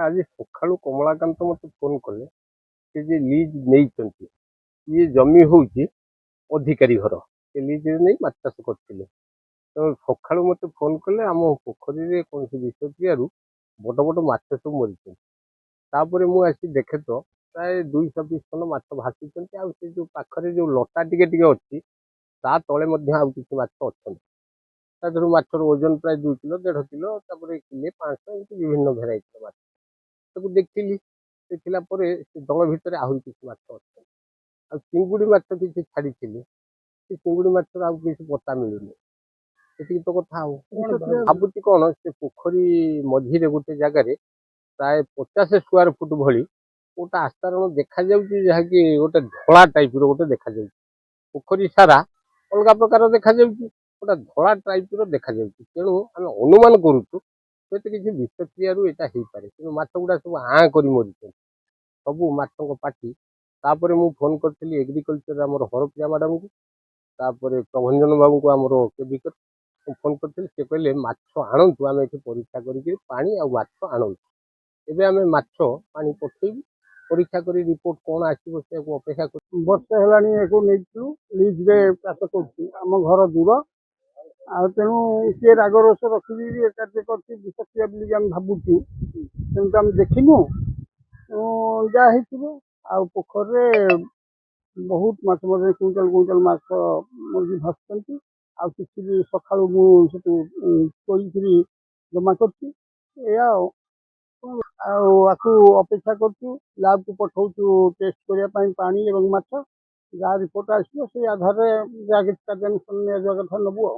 ଆଜି ସକାଳୁ କମଳାକାନ୍ତ ମୋତେ ଫୋନ୍ କଲେ ସେ ଯେ ଲିଜ୍ ନେଇଛନ୍ତି ଇଏ ଜମି ହେଉଛି ଅଧିକାରୀ ଘର। ସେ ଲିଜ୍ରେ ନେଇ ମାଛ ଚାଷ କରିଥିଲେ। ତେଣୁ ସକାଳୁ ମୋତେ ଫୋନ୍ କଲେ ଆମ ପୋଖରୀରେ କୌଣସି ବିଷକ୍ରିୟାରୁ ବଡ଼ ବଡ଼ ମାଛ ସବୁ ମରିଛନ୍ତି। ତାପରେ ମୁଁ ଆସି ଦେଖେ ତ ପ୍ରାୟ 200 ପିସ୍ ଖଣ୍ଡ ମାଛ ଭାସୁଛନ୍ତି। ଆଉ ସେ ଯେଉଁ ପାଖରେ ଯେଉଁ ଲଟା ଟିକେ ଟିକେ ଅଛି ତା ତଳେ ମଧ୍ୟ ଆଉ କିଛି ମାଛ ଅଛନ୍ତି। ତା ଦେହରୁ ମାଛର ଓଜନ ପ୍ରାୟ 2 କିଲୋ 1.5 କିଲୋ ତାପରେ କିଲେ 500 ଏମିତି ବିଭିନ୍ନ ଭେରାଇଟିର ମାଛ। ତାକୁ ଦେଖିଲି, ଦେଖିଲା ପରେ ସେ ଦଳ ଭିତରେ ଆହୁରି କିଛି ମାଛ ଅଛନ୍ତି। ଆଉ ଚିଙ୍ଗୁଡ଼ି ମାଛ କିଛି ଛାଡ଼ିଥିଲି, ସେ ଚିଙ୍ଗୁଡ଼ି ମାଛର ଆଉ କିଛି ପତା ମିଳୁନି। ଏତିକି ତ କଥା। ଆଉ ଭାବୁଛି କ'ଣ, ସେ ପୋଖରୀ ମଝିରେ ଗୋଟେ ଜାଗାରେ ପ୍ରାୟ 50 ସ୍କୋୟାର ଫୁଟ ଭଳି ଗୋଟେ ଆସ୍ତାରଣ ଦେଖାଯାଉଛି, ଯାହାକି ଗୋଟେ ଧଳା ଟାଇପ୍ର ଗୋଟେ ଦେଖାଯାଉଛି। ପୋଖରୀ ସାରା ଅଲଗା ପ୍ରକାର ଦେଖାଯାଉଛି, ଗୋଟେ ଧଳା ଟାଇପ୍ର ଦେଖାଯାଉଛି। ତେଣୁ ଆମେ ଅନୁମାନ କରୁଛୁ ହୁଏତ କିଛି ବିଷକ୍ରିୟାରୁ ଏଇଟା ହେଇପାରେ। କିନ୍ତୁ ମାଛ ଗୁଡ଼ା ସବୁ ଆଁ କରି ମରିଛନ୍ତି, ସବୁ ମାଛଙ୍କ ପାଟି। ତାପରେ ମୁଁ ଫୋନ୍ କରିଥିଲି ଏଗ୍ରିକଲଚର ଆମର ହରପ୍ରିୟା ମ୍ୟାଡ଼ାମକୁ, ତାପରେ ପ୍ରଭଞ୍ଜନ ବାବୁଙ୍କୁ ଆମର କେବିକର ଫୋନ୍ କରିଥିଲି। ସେ କହିଲେ ମାଛ ଆଣନ୍ତୁ, ଆମେ ଏଠି ପରୀକ୍ଷା କରିକି ପାଣି ଆଉ ମାଛ ଆଣନ୍ତୁ। ଏବେ ଆମେ ମାଛ ପାଣି ପଠେଇବୁ, ପରୀକ୍ଷା କରି ରିପୋର୍ଟ କ'ଣ ଆସିବ ସେକୁ ଅପେକ୍ଷା କରୁ। ବର୍ଷେ ହେଲାଣି ଏକୁ ନେଇଥିଲୁ, ଲିଜ୍ରେ ଚାଷ କରୁଛୁ। ଆମ ଘର ଦୂର, ଆଉ ତେଣୁ କିଏ ରାଗ ରୋଷ ରଖିବି ଏ କାର୍ଯ୍ୟ କରିଛି ବିଷକ୍ରିୟା ବୋଲି ଆମେ ଭାବୁଛୁ। ସେମିତି ଆମେ ଦେଖିନୁ, ଯାହା ହେଇଥିବ। ଆଉ ପୋଖରୀରେ ବହୁତ ମାଛ ମଧ୍ୟ କୁଇଣ୍ଟାଲ କୁଇଣ୍ଟାଲ ମାଛ ମରିକି ଭାସୁଛନ୍ତି। ଆଉ କିଛି ବି ସକାଳୁ ମୁଁ ସେଠୁ ତୋଳିକିରି ଜମା କରୁଛି। ଏଇଆ ଆଉ ଆକୁ ଅପେକ୍ଷା କରୁଛୁ, ଲ୍ୟାବ୍କୁ ପଠାଉଛୁ ଟେଷ୍ଟ କରିବା ପାଇଁ ପାଣି ଏବଂ ମାଛ। ଯାହା ରିପୋର୍ଟ ଆସିବ ସେଇ ଆଧାରରେ ଯାହା କିଛି କାର୍ଯ୍ୟାନୁଷ୍ଠାନ ନିଆଯିବା କଥା ନେବୁ ଆଉ।